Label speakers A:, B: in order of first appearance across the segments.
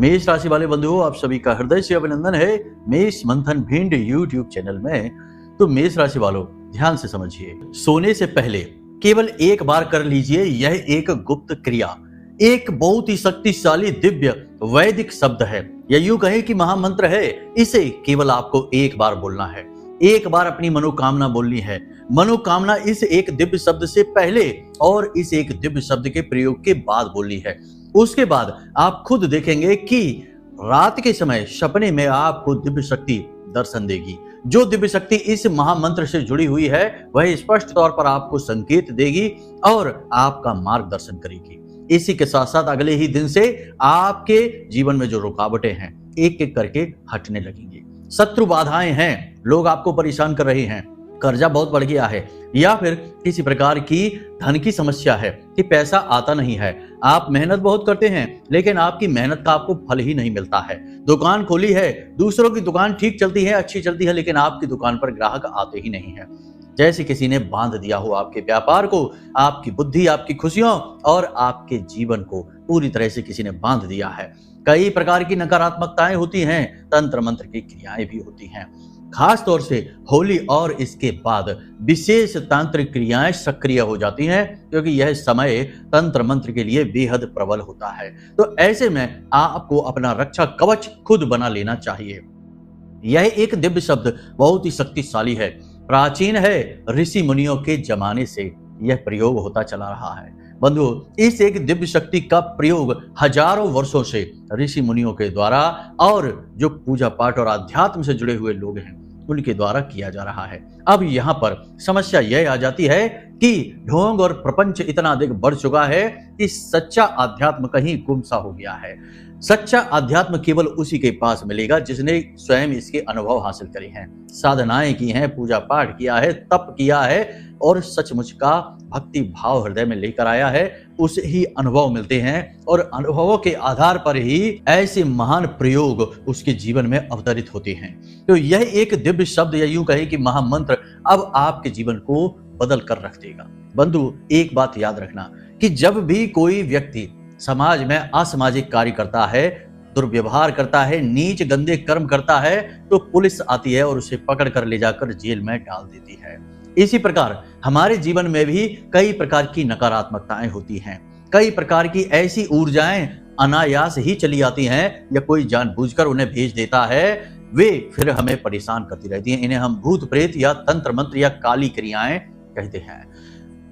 A: मेष राशि वाले बंधुओं, आप सभी का हृदय से अभिनंदन है मेष मंथन भिंड यूट्यूब चैनल में। तो मेष राशि वालों, ध्यान से समझिए, सोने से पहले केवल एक बार कर लीजिए यह एक गुप्त क्रिया। एक बहुत ही शक्तिशाली दिव्य वैदिक शब्द है, या यूं कहें कि महामंत्र है। इसे केवल आपको एक बार बोलना है, एक बार अपनी मनोकामना बोलनी है। मनोकामना इस एक दिव्य शब्द से पहले और इस एक दिव्य शब्द के प्रयोग के बाद बोलनी है। उसके बाद आप खुद देखेंगे कि रात के समय सपने में आपको दिव्य शक्ति दर्शन देगी। जो दिव्य शक्ति इस महामंत्र से जुड़ी हुई है वह स्पष्ट तौर पर आपको संकेत देगी और आपका मार्गदर्शन करेगी। इसी के साथ साथ अगले ही दिन से आपके जीवन में जो रुकावटें हैं एक एक करके हटने लगेंगी। शत्रु बाधाएं हैं, लोग आपको परेशान कर रहे हैं, कर्जा बहुत बढ़ गया है, या फिर किसी प्रकार की धन की समस्या है कि पैसा आता नहीं है। आप मेहनत बहुत करते हैं लेकिन आपकी मेहनत का आपको फल ही नहीं मिलता है। दुकान खोली है, दूसरों की दुकान ठीक चलती है, अच्छी चलती है, लेकिन आपकी दुकान पर ग्राहक आते ही नहीं है। जैसे किसी ने बांध दिया हो आपके व्यापार को, आपकी बुद्धि, आपकी खुशियों और आपके जीवन को पूरी तरह से किसी ने बांध दिया है। कई प्रकार की नकारात्मकताएं होती हैं, तंत्र मंत्र की क्रियाएं भी होती हैं। खास तौर से होली और इसके बाद विशेष तांत्रिक क्रियाएं सक्रिय हो जाती हैं, क्योंकि यह समय तंत्र मंत्र के लिए बेहद प्रबल होता है। तो ऐसे में आपको अपना रक्षा कवच खुद बना लेना चाहिए। यह एक दिव्य शब्द बहुत ही शक्तिशाली है, प्राचीन है, ऋषि मुनियों के जमाने से यह प्रयोग होता चला रहा है। बंधुओं, इस एक दिव्य शक्ति का प्रयोग हजारों वर्षों से ऋषि मुनियों के द्वारा और जो पूजा पाठ और अध्यात्म से जुड़े हुए लोग हैं उनके द्वारा किया जा रहा है। अब यहाँ पर समस्या यह आ जाती है कि ढोंग और प्रपंच इतना अधिक बढ़ चुका है कि सच्चा अध्यात्म कहीं गुमसा हो गया है। सच्चा अध्यात्म केवल उसी के पास मिलेगा जिसने स्वयं इसके अनुभव हासिल करे हैं, साधनाएं की हैं, पूजा पाठ किया है, तप किया है और सचमुच का भक्ति भाव हृदय में लेकर आया है। उसे ही अनुभव मिलते हैं और अनुभवों के आधार पर ही ऐसे महान प्रयोग उसके जीवन में अवतरित होते हैं। तो यह एक दिव्य शब्द, या यूं कहे कि महामंत्र, अब आपके जीवन को बदल कर रख देगा। बंधु, एक बात याद रखना कि जब भी कोई व्यक्ति समाज में असामाजिक कार्य करता है, दुर्व्यवहार करता है, नीच गंदे कर्म करता है, तो पुलिस आती है और उसे पकड़ कर ले जाकर जेल में डाल देती है। इसी प्रकार हमारे जीवन में भी कई प्रकार की नकारात्मकताएं होती हैं, कई प्रकार की ऐसी ऊर्जाएं अनायास ही चली आती हैं या कोई जानबूझकर उन्हें भेज देता है, वे फिर हमें परेशान करती रहती हैं। इन्हें हम भूत प्रेत या तंत्र मंत्र या काली क्रियाएं कहते हैं।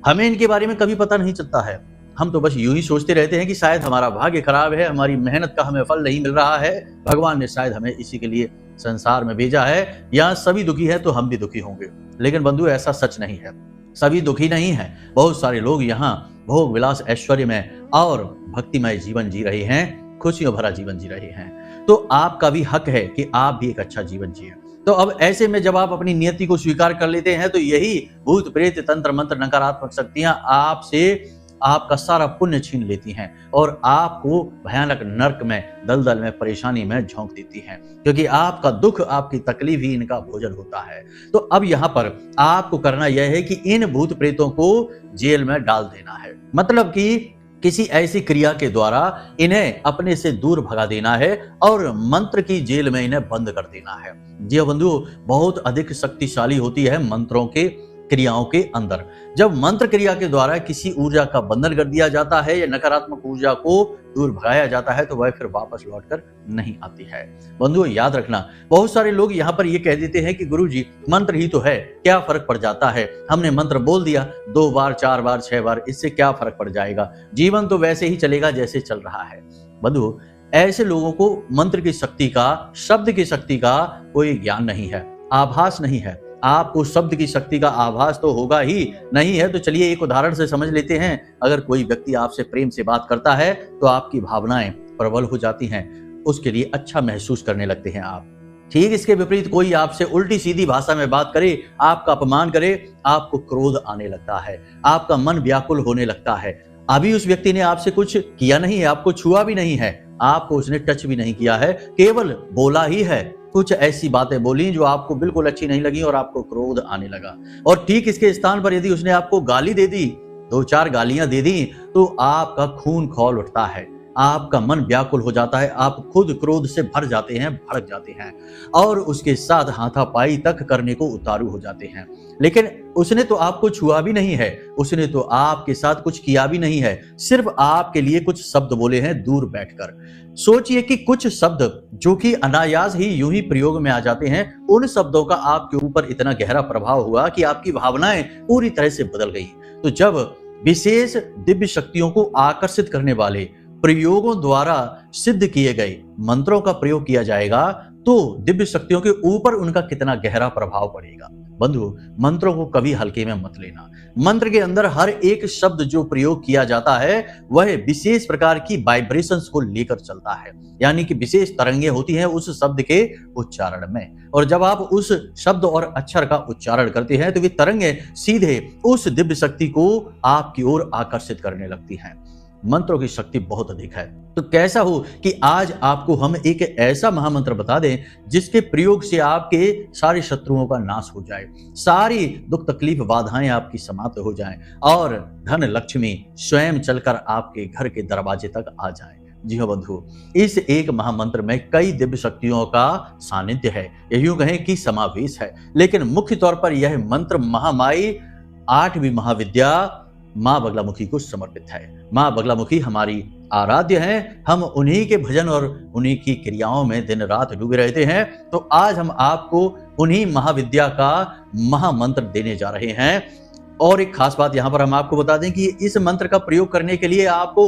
A: हमें इनके बारे में कभी पता नहीं चलता है, हम तो बस यूं ही सोचते रहते हैं कि शायद हमारा भाग्य खराब है, हमारी मेहनत का हमें फल नहीं मिल रहा है, भगवान ने शायद हमें इसी के लिए संसार में भेजा है, या सभी दुखी है तो हम भी दुखी होंगे। लेकिन बंधु, ऐसा सच नहीं है, सभी दुखी नहीं है। बहुत सारे लोग यहाँ भोग विलास ऐश्वर्य में और भक्तिमय जीवन जी रहे हैं, खुशियों भरा जीवन जी रहे हैं। तो आपका भी हक है कि आप भी एक अच्छा जीवन जिए। तो अब ऐसे में जब आप अपनी नियति को स्वीकार कर लेते हैं तो यही भूत प्रेत तंत्र मंत्र नकारात्मक शक्तियां आपसे आपका सारा पुण्य छीन लेती हैं और आपको भयानक नरक में, दलदल में, परेशानी में झोंक देती हैं, क्योंकि आपका दुख, आपकी तकलीफ ही इनका भोजन होता है। तो अब यहाँ पर आपको करना यह है कि इन भूत प्रेतों को जेल में डाल देना है, मतलब कि किसी ऐसी क्रिया के द्वारा इन्हें अपने से दूर भगा देना है और मंत्र की जेल में इन्हें बंद कर देना है। जी बंधु, बहुत अधिक शक्तिशाली होती है मंत्रों के क्रियाओं के अंदर। जब मंत्र क्रिया के द्वारा किसी ऊर्जा का बंधन कर दिया जाता है या नकारात्मक ऊर्जा को दूर भगाया जाता है तो वह फिर वापस लौटकर नहीं आती है। बंधुओं, याद रखना, बहुत सारे लोग यहाँ पर ये कह देते हैं कि गुरुजी मंत्र ही तो है, क्या फर्क पड़ जाता है, हमने मंत्र बोल दिया 2 बार 4 बार 6 बार, इससे क्या फर्क पड़ जाएगा, जीवन तो वैसे ही चलेगा जैसे चल रहा है। बंधु, ऐसे लोगों को मंत्र की शक्ति का, शब्द की शक्ति का कोई ज्ञान नहीं है, आभास नहीं है। आपको शब्द की शक्ति का आभास तो होगा ही नहीं है। तो चलिए एक उदाहरण से समझ लेते हैं। अगर कोई व्यक्ति आपसे प्रेम से बात करता है तो आपकी भावनाएं प्रबल हो जाती हैं, उसके लिए अच्छा महसूस करने लगते हैं आप। ठीक इसके विपरीत कोई आपसे उल्टी सीधी भाषा में बात करे, आपका अपमान करे, आपको क्रोध आने लगता है, आपका मन व्याकुल होने लगता है। अभी उस व्यक्ति ने आपसे कुछ किया नहीं है, आपको छुआ भी नहीं है, आपको उसने टच भी नहीं किया है, केवल बोला ही है, कुछ ऐसी बातें बोली जो आपको बिल्कुल अच्छी नहीं लगी और आपको क्रोध आने लगा। और ठीक इसके स्थान पर यदि उसने आपको गाली दे दी, 2-4 गालियां दे दी, तो आपका खून खौल उठता है, आपका मन व्याकुल हो जाता है, आप खुद क्रोध से भर जाते हैं, भड़क जाते हैं और उसके साथ हाथापाई तक करने को उतारू हो जाते हैं। लेकिन उसने तो आपको छुआ भी नहीं है, उसने तो आपके साथ कुछ किया भी नहीं है, सिर्फ आपके लिए कुछ शब्द बोले हैं दूर बैठकर। सोचिए कि कुछ शब्द जो कि अनायास ही यूं ही प्रयोग में आ जाते हैं, उन शब्दों का आपके ऊपर इतना गहरा प्रभाव हुआ कि आपकी भावनाएं पूरी तरह से बदल गई। तो जब विशेष दिव्य शक्तियों को आकर्षित करने वाले प्रयोगों द्वारा सिद्ध किए गए मंत्रों का प्रयोग किया जाएगा, तो दिव्य शक्तियों के ऊपर उनका कितना गहरा प्रभाव पड़ेगा। बंधु, मंत्रों को कभी हल्के में मत लेना। मंत्र के अंदर हर एक शब्द जो प्रयोग किया जाता है वह विशेष प्रकार की वाइब्रेशंस को लेकर चलता है, यानी कि विशेष तरंगे होती हैं उस शब्द के उच्चारण में। और जब आप उस शब्द और अक्षर का उच्चारण करते हैं तो वे तरंगे सीधे उस दिव्य शक्ति को आपकी ओर आकर्षित करने लगती हैं। मंत्रों की शक्ति बहुत अधिक है। तो कैसा हो कि आज आपको हम एक ऐसा महामंत्र बता दें जिसके प्रयोग से आपके सारे शत्रुओं का नाश हो जाए, सारी दुख तकलीफ बाधाएं आपकी समाप्त हो जाएं और धन लक्ष्मी स्वयं चलकर आपके घर के दरवाजे तक आ जाए। जी हाँ बंधु, इस एक महामंत्र में कई दिव्य शक्तियों का सानिध्य है, यूं कहें कि समावेश है। लेकिन मुख्य तौर पर यह मंत्र महामाई 8वीं महाविद्या मां बगलामुखी को समर्पित है। मां बगलामुखी हमारी आराध्य हैं, हम उन्हीं के भजन और उन्हीं की क्रियाओं में दिन रात डूबे रहते हैं। तो आज हम आपको उन्हीं महाविद्या का महामंत्र देने जा रहे हैं। और एक खास बात यहां पर हम आपको बता दें कि इस मंत्र का प्रयोग करने के लिए आपको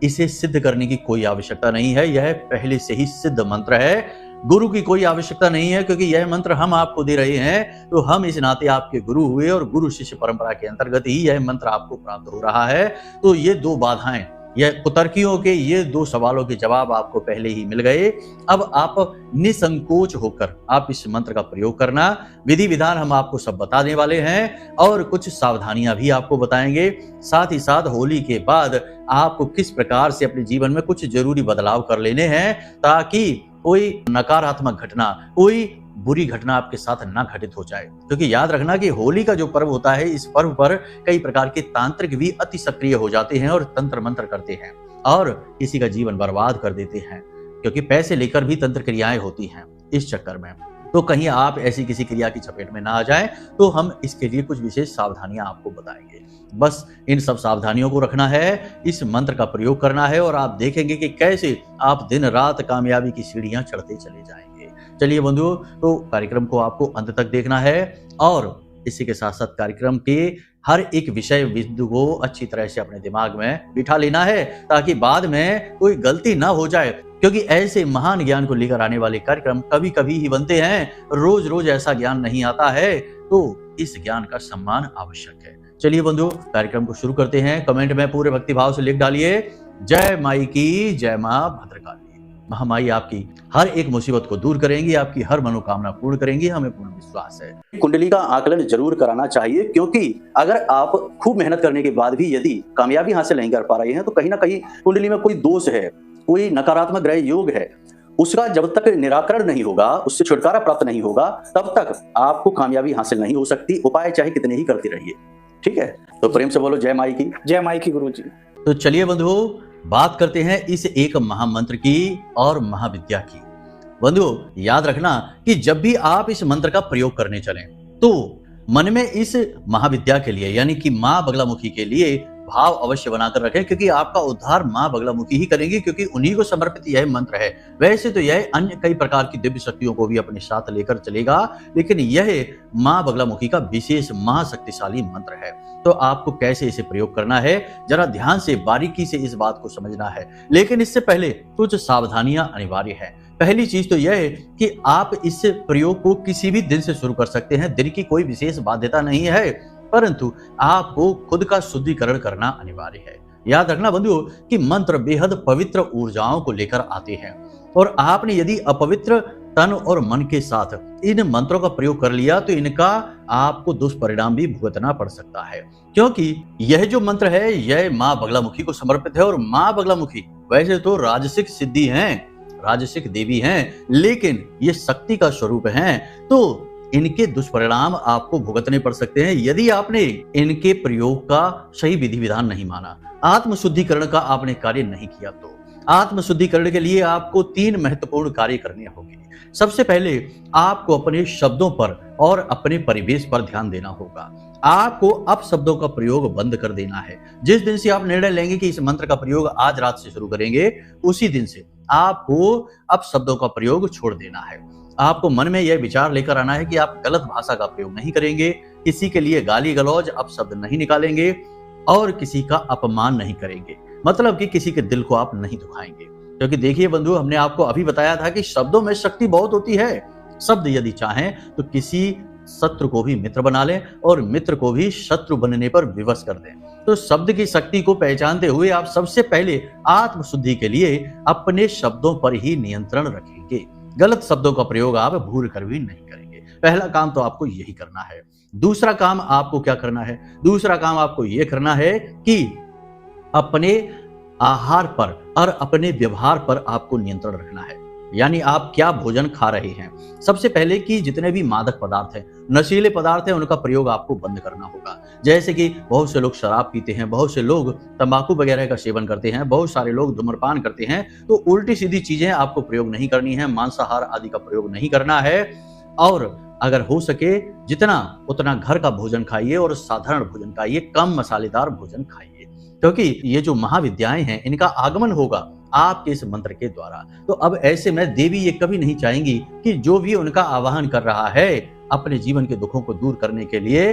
A: इसे सिद्ध करने की कोई आवश्यकता नहीं है, यह पहले से ही सिद्ध मंत्र है। गुरु की कोई आवश्यकता नहीं है, क्योंकि यह मंत्र हम आपको दे रहे हैं तो हम इस नाते आपके गुरु हुए और गुरु शिष्य परंपरा के अंतर्गत ही यह मंत्र आपको प्राप्त हो रहा है। तो ये दो बाधाएं, यह कुतर्कियों के ये दो सवालों के जवाब आपको पहले ही मिल गए। अब आप निसंकोच होकर आप इस मंत्र का प्रयोग करना। विधि विधान हम आपको सब बताने वाले हैं और कुछ सावधानियां भी आपको बताएंगे। साथ ही साथ होली के बाद आपको किस प्रकार से अपने जीवन में कुछ जरूरी बदलाव कर लेने हैं ताकि कोई नकारात्मक घटना, कोई बुरी घटना आपके साथ ना घटित हो जाए। क्योंकि याद रखना कि होली का जो पर्व होता है, इस पर्व पर कई प्रकार के तांत्रिक भी अति सक्रिय हो जाते हैं और तंत्र मंत्र करते हैं और किसी का जीवन बर्बाद कर देते हैं, क्योंकि पैसे लेकर भी तंत्र क्रियाएं होती हैं इस चक्कर में। तो कहीं आप ऐसी किसी क्रिया की चपेट में ना आ जाएं, तो हम इसके लिए कुछ विशेष सावधानियां आपको बताएंगे। बस इन सब सावधानियों को रखना है, इस मंत्र का प्रयोग करना है और आप देखेंगे कि कैसे आप दिन रात कामयाबी की सीढ़ियां चढ़ते चले जाएंगे। चलिए बंधुओं, तो कार्यक्रम को आपको अंत तक देखना है और इसी के साथ साथ कार्यक्रम के हर एक विषय बिंदु को अच्छी तरह से अपने दिमाग में बिठा लेना है ताकि बाद में कोई गलती ना हो जाए। क्योंकि ऐसे महान ज्ञान को लेकर आने वाले कार्यक्रम कभी कभी ही बनते हैं, रोज रोज ऐसा ज्ञान नहीं आता है, तो इस ज्ञान का सम्मान आवश्यक है। चलिए बंधुओं, कार्यक्रम को शुरू करते हैं। कमेंट में पूरे भक्तिभाव से लिख डालिए, जय माई की, जय मां भद्रकाली। महामाई आपकी हर एक मुसीबत को दूर करेंगी, आपकी हर मनोकामना पूर्ण करेंगी, हमें पूर्ण विश्वास है।
B: कुंडली का आकलन जरूर कराना चाहिए, क्योंकि अगर आप खूब मेहनत करने के बाद भी यदि कामयाबी हासिल नहीं कर पा रहे हैं तो कहीं ना कहीं कुंडली में कोई दोष है, कोई नकारात्मक ग्रह योग है। उसका जब तक निराकरण नहीं होगा, उससे छुटकारा प्राप्त नहीं होगा, तब तक आपको कामयाबी हासिल नहीं हो सकती। उपाय चाहे कितने ही करते रहिए। ठीक है, तो प्रेम से बोलो जय माई की,
C: जय माई की गुरु जी।
A: तो चलिए बंधुओं, बात करते हैं इस एक महामंत्र की और महाविद्या की। बंधुओं, याद रखना कि जब भी आप इस मंत्र का प्रयोग करने चलें तो मन में इस महाविद्या के लिए यानी कि मां बगलामुखी के लिए भाव अवश्य बनाकर रखें, क्योंकि आपका उद्धार मां बगलामुखी ही करेंगी, क्योंकि उन्हीं को समर्पित यह मंत्र है। वैसे तो यह अन्य कई प्रकार की दिव्य शक्तियों को भी अपने साथ लेकर चलेगा, लेकिन यह मां बगलामुखी का विशेष महाशक्तिशाली मंत्र है। तो आपको कैसे इसे प्रयोग करना है, जरा ध्यान से बारीकी से इस बात को समझना है। लेकिन इससे पहले कुछ सावधानियां अनिवार्य है। पहली चीज तो यह है कि आप इस प्रयोग को किसी भी दिन से शुरू कर सकते हैं, दिन की कोई विशेष बाध्यता नहीं है, परंतु आपको खुद का शुद्धिकरण करना अनिवार्य है। याद रखना बंधुओं कि मंत्र बेहद पवित्र ऊर्जाओं को लेकर आते हैं और आपने यदि अपवित्र तन और मन के साथ इन मंत्रों का प्रयोग कर लिया तो इनका आपको दुष्परिणाम भी भुगतना पड़ सकता है, क्योंकि यह जो मंत्र है यह मां बगलामुखी को समर्पित है। और मां बगलामुखी वैसे तो राजसिक सिद्धि हैं, राजसिक देवी हैं, लेकिन ये शक्ति का स्वरूप हैं, तो इनके दुष्परिणाम आपको भुगतने पड़ सकते हैं यदि आपने इनके प्रयोग का सही विधि विधान नहीं माना, आत्म शुद्धिकरण का आपने कार्य नहीं किया। तो आत्म शुद्धिकरण के लिए आपको 3 महत्वपूर्ण कार्य करने होंगे। सबसे पहले आपको अपने शब्दों पर और अपने परिवेश पर ध्यान देना होगा। आपको अपशब्दों का प्रयोग बंद कर देना है। जिस दिन से आप निर्णय लेंगे कि इस मंत्र का प्रयोग आज रात से शुरू करेंगे, उसी दिन से आपको अपशब्दों का प्रयोग छोड़ देना है। आपको मन में यह विचार लेकर आना है कि आप गलत भाषा का प्रयोग नहीं करेंगे, किसी के लिए गाली गलौज अपशब्द नहीं निकालेंगे और किसी का अपमान नहीं करेंगे। मतलब कि किसी के दिल को आप नहीं दुखाएंगे। क्योंकि देखिए बंधु, हमने आपको अभी बताया था कि शब्दों में शक्ति बहुत होती है। शब्द यदि चाहें तो किसी शत्रु को भी मित्र बना लें और मित्र को भी शत्रु बनने पर विवश कर दें। तो शब्द की शक्ति को पहचानते हुए आप सबसे पहले आत्मशुद्धि के लिए अपने शब्दों पर ही नियंत्रण रखेंगे। गलत शब्दों का प्रयोग आप भूल कर भी नहीं करेंगे। पहला काम तो आपको यही करना है। दूसरा काम आपको क्या करना है? दूसरा काम आपको यह करना है कि अपने आहार पर और अपने व्यवहार पर आपको नियंत्रण रखना है। यानी आप क्या भोजन खा रहे हैं। सबसे पहले कि जितने भी मादक पदार्थ हैं, नशीले पदार्थ हैं, उनका प्रयोग आपको बंद करना होगा। जैसे कि बहुत से लोग शराब पीते हैं, बहुत से लोग तंबाकू वगैरह का सेवन करते हैं, बहुत सारे लोग धूम्रपान करते हैं। तो उल्टी सीधी चीजें आपको प्रयोग नहीं करनी है। मांसाहार आदि का प्रयोग नहीं करना है। और अगर हो सके जितना उतना घर का भोजन खाइए और साधारण भोजन खाइए, कम मसालेदार भोजन खाइए। क्योंकि ये जो महाविद्याएं हैं, इनका आगमन होगा आपके इस मंत्र के द्वारा। तो अब ऐसे में देवी ये कभी नहीं चाहेंगी कि जो भी उनका आवाहन कर रहा है अपने जीवन के दुखों को दूर करने के लिए,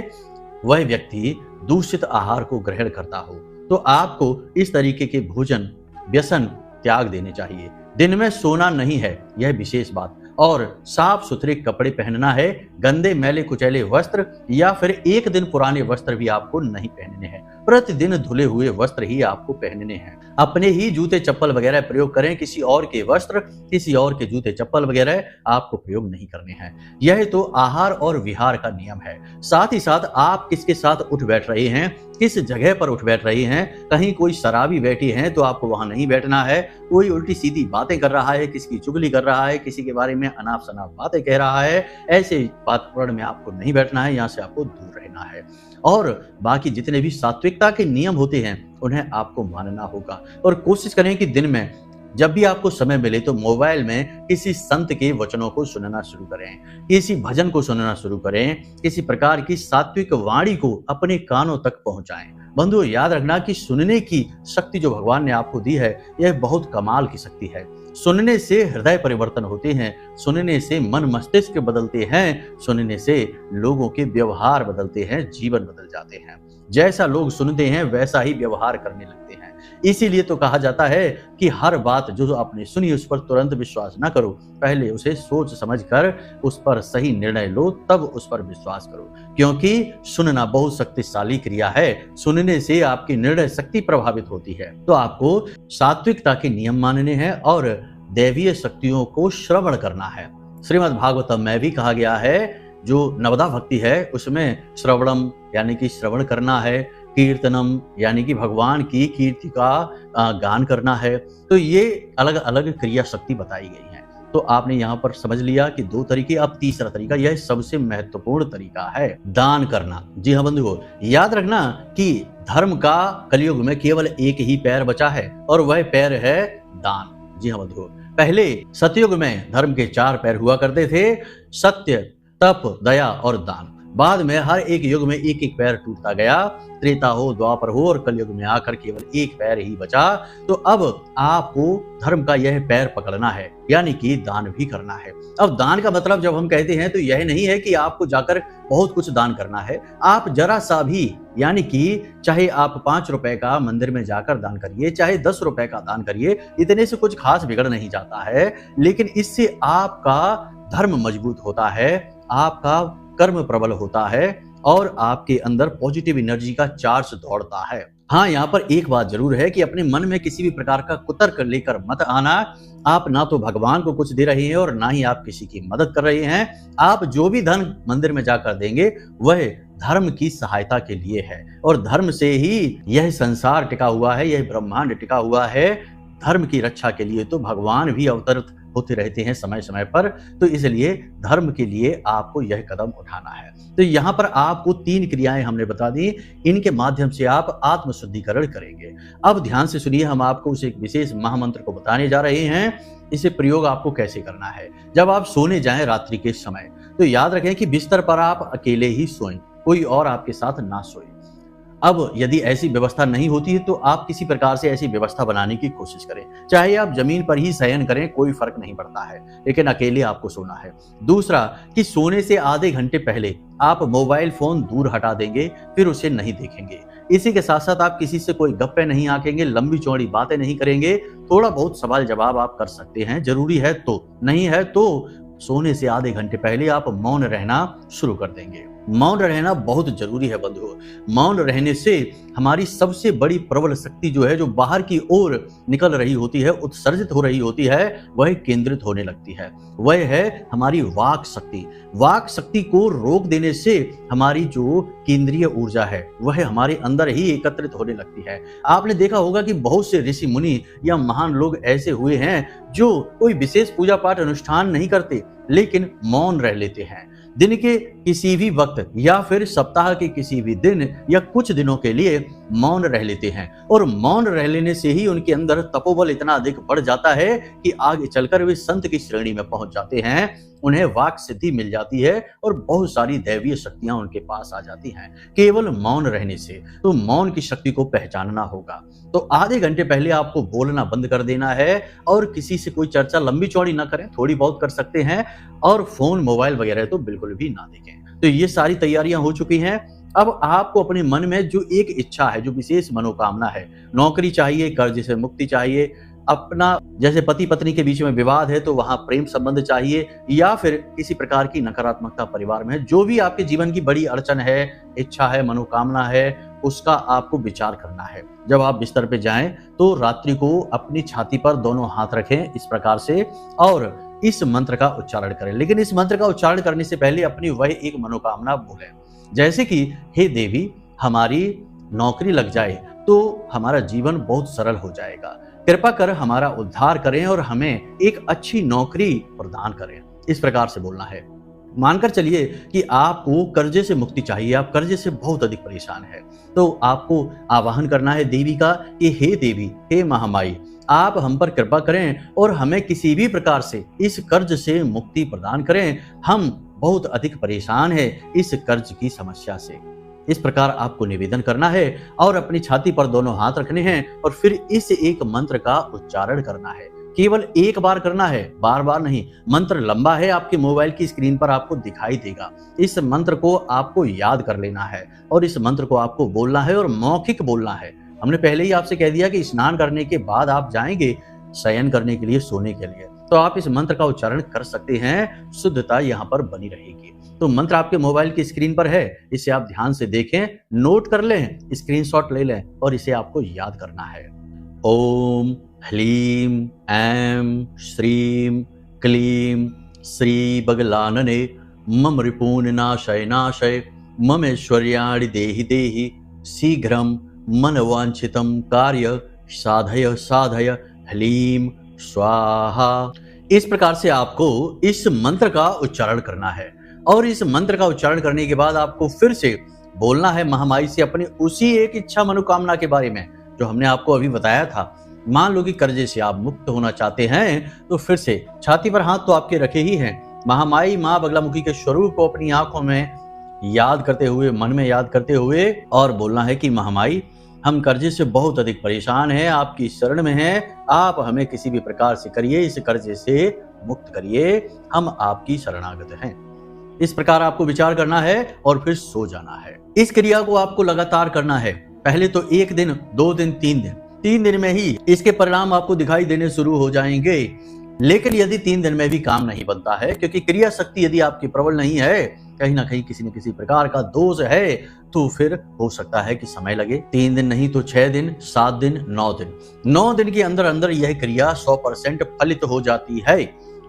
A: वह व्यक्ति दूषित आहार को ग्रहण करता हो। तो आपको इस तरीके के भोजन व्यसन त्याग देने चाहिए। दिन में सोना नहीं है, यह विशेष बात। और साफ सुथरे कपड़े पहनना है। गंदे मैले कुचैले वस्त्र या फिर एक दिन पुराने वस्त्र भी आपको नहीं पहनने हैं। प्रतिदिन धुले हुए वस्त्र ही आपको पहनने हैं। अपने ही जूते चप्पल वगैरह प्रयोग करें। किसी और के वस्त्र, किसी और के जूते चप्पल वगैरह आपको प्रयोग नहीं करने हैं। यह तो आहार और विहार का नियम है। साथ ही साथ आप किसके साथ उठ बैठ रहे हैं, किस जगह पर उठ बैठ रहे हैं। कहीं कोई शराबी बैठी है तो आपको वहां नहीं बैठना है। कोई उल्टी सीधी बातें कर रहा है, किसी की चुगली कर रहा है, किसी के बारे में अनाप शनाप बातें कह रहा है, ऐसे वातावरण में आपको नहीं बैठना है। यहाँ से आपको दूर रहना है। और बाकी जितने भी सात्विकता के नियम होते हैं उन्हें आपको मानना होगा। और कोशिश करें कि दिन में जब भी आपको समय मिले तो मोबाइल में किसी संत के वचनों को सुनना शुरू करें, किसी भजन को सुनना शुरू करें, किसी प्रकार की सात्विक वाणी को अपने कानों तक पहुंचाएं। बंधुओं, याद रखना कि सुनने की शक्ति जो भगवान ने आपको दी है, यह बहुत कमाल की शक्ति है। सुनने से हृदय परिवर्तन होते हैं, सुनने से मन मस्तिष्क बदलते हैं, सुनने से लोगों के व्यवहार बदलते हैं, जीवन बदल जाते हैं। जैसा लोग सुनते हैं वैसा ही व्यवहार करने लगते हैं। इसीलिए तो कहा जाता है कि हर बात जो आपने सुनी उस पर तुरंत विश्वास न करो, पहले उसे सोच समझकर उस पर सही निर्णय लो, तब उस पर विश्वास करो। क्योंकि सुनना बहुत शक्तिशाली क्रिया है। सुनने से आपकी निर्णय शक्ति प्रभावित होती है। तो आपको सात्विकता के नियम मानने हैं और दैवीय शक्तियों को श्रवण करना है। श्रीमद् भागवतम में भी कहा गया है, जो नवदा भक्ति है उसमें श्रवणम यानी कि श्रवण करना है, कीर्तनम यानी कि भगवान की कीर्ति का गान करना है। तो ये अलग अलग क्रिया शक्ति बताई गई है। तो आपने यहाँ पर समझ लिया कि 2 तरीके। अब तीसरा तरीका, यह सबसे महत्वपूर्ण तरीका है, दान करना। जी हाँ बंधुओं, याद रखना कि धर्म का कलयुग में केवल एक ही पैर बचा है और वह पैर है दान। जी हाँ बंधुओं, पहले सतयुग में धर्म के 4 पैर हुआ करते थे, सत्य, तप, दया और दान। बाद में हर एक युग में एक एक पैर टूटता गया। त्रेता हो, द्वापर हो और कलयुग में आकर केवल एक पैर ही बचा। तो अब आपको धर्म का यह पैर पकड़ना है, यानी कि दान भी करना है। अब दान का मतलब जब हम कहते हैं तो यह नहीं है कि आपको जाकर बहुत कुछ दान करना है। आप जरा सा भी, यानी कि चाहे आप 5 रुपए का मंदिर में जाकर दान करिए, चाहे 10 रुपए का दान करिए, इतने से कुछ खास बिगड़ नहीं जाता है। लेकिन इससे आपका धर्म मजबूत होता है, आपका कर्म प्रबल होता है और आपके अंदर पॉजिटिव एनर्जी का चार्ज दौड़ता है। हाँ, यहाँ पर एक बात जरूर है कि अपने मन में किसी भी प्रकार का कुतर्क लेकर मत आना। आप ना तो भगवान को कुछ दे रहे हैं और ना ही आप किसी की मदद कर रहे हैं। आप जो भी धन मंदिर में जाकर देंगे वह धर्म की सहायता के लिए है और धर्म से ही यह संसार टिका हुआ है, यह ब्रह्मांड टिका हुआ है। धर्म की रक्षा के लिए तो भगवान भी अवतरित होते रहते हैं समय समय पर, तो इसलिए धर्म के लिए आपको यह कदम उठाना है। तो यहाँ पर आपको 3 क्रियाएं हमने बता दी, इनके माध्यम से आप आत्मशुद्धिकरण करेंगे। अब ध्यान से सुनिए, हम आपको उस एक विशेष महामंत्र को बताने जा रहे हैं। इसे प्रयोग आपको कैसे करना है। जब आप सोने जाएं रात्रि के समय, तो याद रखें कि बिस्तर पर आप अकेले ही सोएं, कोई और आपके साथ ना सोए। अब यदि ऐसी व्यवस्था नहीं होती है तो आप किसी प्रकार से ऐसी व्यवस्था बनाने की कोशिश करें। चाहे आप जमीन पर ही शयन करें, कोई फर्क नहीं पड़ता है, लेकिन अकेले आपको सोना है। दूसरा कि सोने से आधे घंटे पहले आप मोबाइल फोन दूर हटा देंगे, फिर उसे नहीं देखेंगे। इसी के साथ साथ आप किसी से कोई गप्पे नहीं आंकेंगे, लंबी चौड़ी बातें नहीं करेंगे। थोड़ा बहुत सवाल जवाब आप कर सकते हैं, जरूरी है तो, नहीं है तो सोने से आधे घंटे पहले आप मौन रहना शुरू कर देंगे। मौन रहना बहुत जरूरी है बंधुओं। मौन रहने से हमारी सबसे बड़ी प्रबल शक्ति जो है, जो बाहर की ओर निकल रही होती है, उत्सर्जित हो रही होती है, वह केंद्रित होने लगती है। वह है हमारी वाक शक्ति। वाक शक्ति को रोक देने से हमारी जो केंद्रीय ऊर्जा है वह हमारे अंदर ही एकत्रित होने लगती है। आपने देखा होगा कि बहुत से ऋषि मुनि या महान लोग ऐसे हुए हैं जो कोई विशेष पूजा पाठ अनुष्ठान नहीं करते, लेकिन मौन रह लेते हैं। दिन के किसी भी वक्त या फिर सप्ताह के किसी भी दिन या कुछ दिनों के लिए मौन रह लेते हैं, और मौन रह लेने से ही उनके अंदर तपोबल इतना अधिक बढ़ जाता है कि आगे चलकर वे संत की श्रेणी में पहुंच जाते हैं। उन्हें वाक सिद्धि मिल जाती है और बहुत सारी दैवीय शक्तियां उनके पास आ जाती हैं केवल मौन रहने से। तो मौन की शक्ति को पहचानना होगा। तो आधे घंटे पहले आपको बोलना बंद कर देना है और किसी से कोई चर्चा लंबी चौड़ी ना करें, थोड़ी बहुत कर सकते हैं, और फोन मोबाइल वगैरह तो बिल्कुल भी ना देखें। तो ये सारी तैयारियां हो चुकी हैं। अब आपको अपने मन में जो एक इच्छा है, जो विशेष मनोकामना है, नौकरी चाहिए, कर्ज से मुक्ति चाहिए, अपना जैसे पति पत्नी के बीच में विवाद है तो वहां प्रेम संबंध चाहिए, या फिर किसी प्रकार की नकारात्मकता परिवार में, जो भी आपके जीवन की बड़ी अड़चन है, इच्छा है, मनोकामना है, उसका आपको विचार करना है। जब आप बिस्तर पे जाएं तो रात्रि को अपनी छाती पर दोनों हाथ रखें इस प्रकार से, और इस मंत्र का उच्चारण करें। लेकिन इस मंत्र का उच्चारण करने से पहले अपनी वह एक मनोकामना बोलें, जैसे कि हे देवी, हमारी नौकरी लग जाए तो हमारा जीवन बहुत सरल हो जाएगा। कृपा कर हमारा उद्धार करें और हमें एक अच्छी नौकरी प्रदान करें। इस प्रकार से बोलना है। मानकर चलिए कि आपको कर्जे से मुक्ति चाहिए, आप कर्जे से बहुत अधिक परेशान हैं, तो आपको आवाहन करना है देवी का कि हे देवी, हे महामाई, आप हम पर कृपा करें और हमें किसी भी प्रकार से इस कर्ज से मुक्ति प्रदान करें। हम बहुत अधिक परेशान हैं इस कर्ज की समस्या से। इस प्रकार आपको निवेदन करना है और अपनी छाती पर दोनों हाथ रखने हैं और फिर इस एक मंत्र का उच्चारण करना है। केवल एक बार करना है, बार बार नहीं। मंत्र लंबा है, आपके मोबाइल की स्क्रीन पर आपको दिखाई देगा। इस मंत्र को आपको याद कर लेना है और इस मंत्र को आपको बोलना है और मौखिक बोलना है। हमने पहले ही आपसे कह दिया कि स्नान करने के बाद आप जाएंगे शयन करने के लिए, सोने के लिए, तो आप इस मंत्र का उच्चारण कर सकते हैं। शुद्धता यहाँ पर बनी रहेगी। तो मंत्र आपके मोबाइल की स्क्रीन पर है, इसे आप ध्यान से देखें, नोट कर लें, स्क्रीनशॉट ले लें और इसे आपको याद करना है। ओम ह्लीं ऐं श्रीं क्लीं श्री बगलानने मम रिपून् नाशय नाशय मम ऐश्वर्याणि देहि देहि शीघ्रं मनवांछितं कार्य साधय साधय ह्लीं स्वाहा। इस प्रकार से आपको इस मंत्र का उच्चारण करना है और इस मंत्र का उच्चारण करने के बाद आपको फिर से बोलना है महामाई से अपनी उसी एक इच्छा मनोकामना के बारे में जो हमने आपको अभी बताया था। मान लो कि कर्जे से आप मुक्त होना चाहते हैं तो फिर से छाती पर हाथ तो आपके रखे ही हैं, महामाई माँ बगलामुखी के स्वरूप को अपनी आंखों में याद करते हुए, मन में याद करते हुए, और बोलना है कि महामाई, हम कर्जे से बहुत अधिक परेशान हैं, आपकी शरण में हैं, आप हमें किसी भी प्रकार से करिए, इस कर्जे से मुक्त करिए, हम आपकी शरणागत हैं। इस प्रकार आपको विचार करना है और फिर सो जाना है। इस क्रिया को आपको लगातार करना है। पहले तो 1 दिन, 2 दिन, 3 दिन, 3 दिन में ही इसके परिणाम आपको दिखाई देने शुरू हो जाएंगे। लेकिन यदि 3 दिन में भी काम नहीं बनता है, क्योंकि क्रिया शक्ति यदि आपकी प्रबल नहीं है, कहीं ना कहीं किसी न किसी प्रकार का दोष है, तो फिर हो सकता है कि समय लगे। 3 दिन नहीं तो 6 दिन, 7 दिन, 9 दिन। 9 दिन के अंदर अंदर यह क्रिया 100% फलित हो जाती है।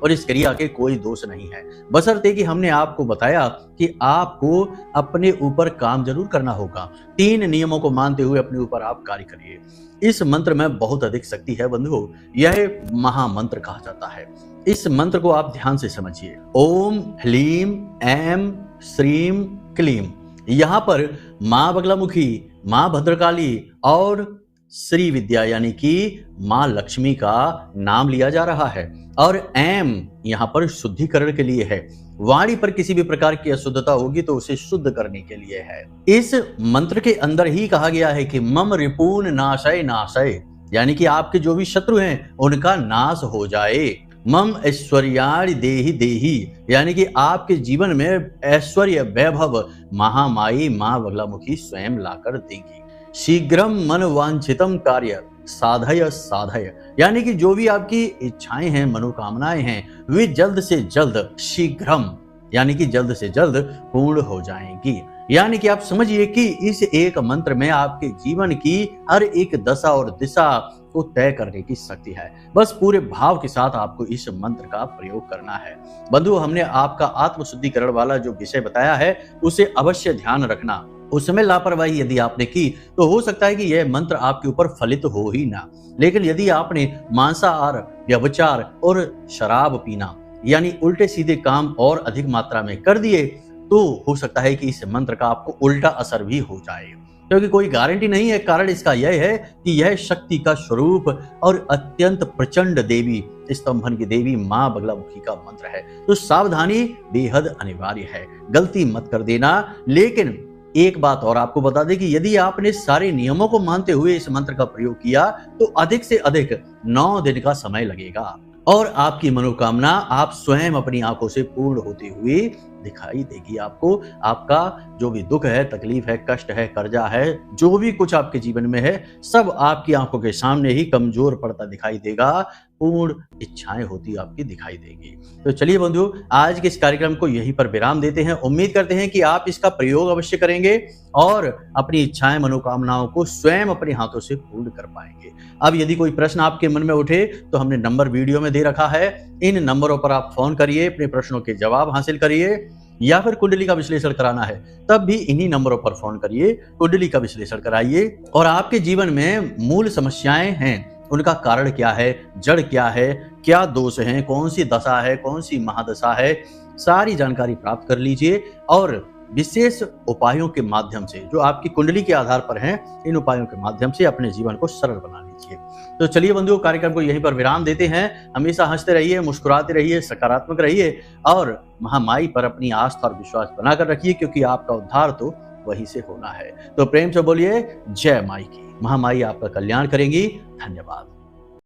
A: और इस क्रिया के कोई दोष नहीं है, बशर्ते कि हमने आपको बताया कि आपको अपने ऊपर काम जरूर करना होगा। 3 नियमों को मानते हुए अपने ऊपर आप कार्य करिए। इस मंत्र में बहुत अधिक शक्ति है बंधुओं, यह महामंत्र कहा जाता है। इस मंत्र को आप ध्यान से समझिए। ओम ह्लीम ऐम श्रीम क्लीम। यहाँ पर माँ बगलामुखी, माँ भद्रकाली और श्री विद्या यानी कि माँ लक्ष्मी का नाम लिया जा रहा है। और ऐम यहाँ पर शुद्धिकरण के लिए है। वाणी पर किसी भी प्रकार की अशुद्धता होगी तो उसे शुद्ध करने के लिए है। इस मंत्र के अंदर ही कहा गया है कि मम रिपून नाशय नाशय, यानी कि आपके जो भी शत्रु हैं उनका नाश हो जाए। मम ऐश्वर्याणि देहि देहि, यानी कि आपके जीवन में ऐश्वर्य वैभव महामाई माँ बगलामुखी स्वयं लाकर देगी। शीघ्रम मन वांछितम कार्य साधय साधय, यानी कि जो भी आपकी इच्छाएं हैं, मनोकामनाएं हैं, वे जल्द से जल्द, शीघ्रम यानी कि जल्द से जल्द पूर्ण हो जाएंगी। यानी कि आप समझिए कि इस एक मंत्र में आपके जीवन की हर एक दशा और दिशा को तय करने की शक्ति है। बस पूरे भाव के साथ आपको इस मंत्र का प्रयोग करना है। बंधु, हमने आपका आत्मशुद्धिकरण वाला जो विषय बताया है उसे अवश्य ध्यान रखना। उसमें लापरवाही यदि आपने की तो हो सकता है कि यह मंत्र आपके ऊपर फलित हो ही ना, लेकिन यदि आपने मांसाहार, व्यभिचार और शराब पीना यानी उल्टे सीधे काम और अधिक मात्रा में कर दिए तो हो सकता है कि इस मंत्र का आपको उल्टा असर भी हो जाए, क्योंकि कोई गारंटी नहीं है। कारण इसका यह है कि यह शक्ति का स्वरूप और अत्यंत प्रचंड देवी, स्तंभन की देवी मां बगलामुखी का मंत्र है। तो सावधानी बेहद अनिवार्य है, गलती मत कर देना। लेकिन एक बात और आपको बता दें कि यदि आपने सारे नियमों को मानते हुए इस मंत्र का प्रयोग किया तो अधिक से अधिक 9 दिन का समय लगेगा और आपकी मनोकामना आप स्वयं अपनी आंखों से पूर्ण होती हुई दिखाई देगी। आपको आपका जो भी दुख है, तकलीफ है, कष्ट है, कर्जा है, जो भी कुछ आपके जीवन में है, सब आपकी आंखों के सामने ही कमजोर पड़ता दिखाई देगा, पूर्ण इच्छाएं होती आपकी दिखाई देगी। तो चलिए बंधु, आज के इस कार्यक्रम को यहीं पर विराम देते हैं। उम्मीद करते हैं कि आप इसका प्रयोग अवश्य करेंगे और अपनी इच्छाएं, मनोकामनाओं को स्वयं अपने हाथों से पूर्ण कर पाएंगे। अब यदि कोई प्रश्न आपके मन में उठे तो हमने नंबर वीडियो में दे रखा है, इन नंबरों पर आप फोन करिए, अपने प्रश्नों के जवाब हासिल करिए। या फिर कुंडली का विश्लेषण कराना है तब भी इन्हीं नंबरों पर फोन करिए, कुंडली का विश्लेषण कराइए और आपके जीवन में मूल समस्याएं हैं, उनका कारण क्या है, जड़ क्या है, क्या दोष हैं, कौन सी दशा है, कौन सी महादशा है, सारी जानकारी प्राप्त कर लीजिए और विशेष उपायों के माध्यम से जो आपकी कुंडली के आधार पर हैं, इन उपायों के माध्यम से अपने जीवन को सरल बना लीजिए। तो चलिए बंधुओं, कार्यक्रम को यहीं पर विराम देते हैं। हमेशा हंसते रहिए, मुस्कुराते रहिए, सकारात्मक रहिए और महामाई पर अपनी आस्था और विश्वास बनाकर रखिए, क्योंकि आपका उद्धार तो वहीं से होना है। तो प्रेम से बोलिए जय माई की। महामाई आपका कल्याण करेंगी। धन्यवाद।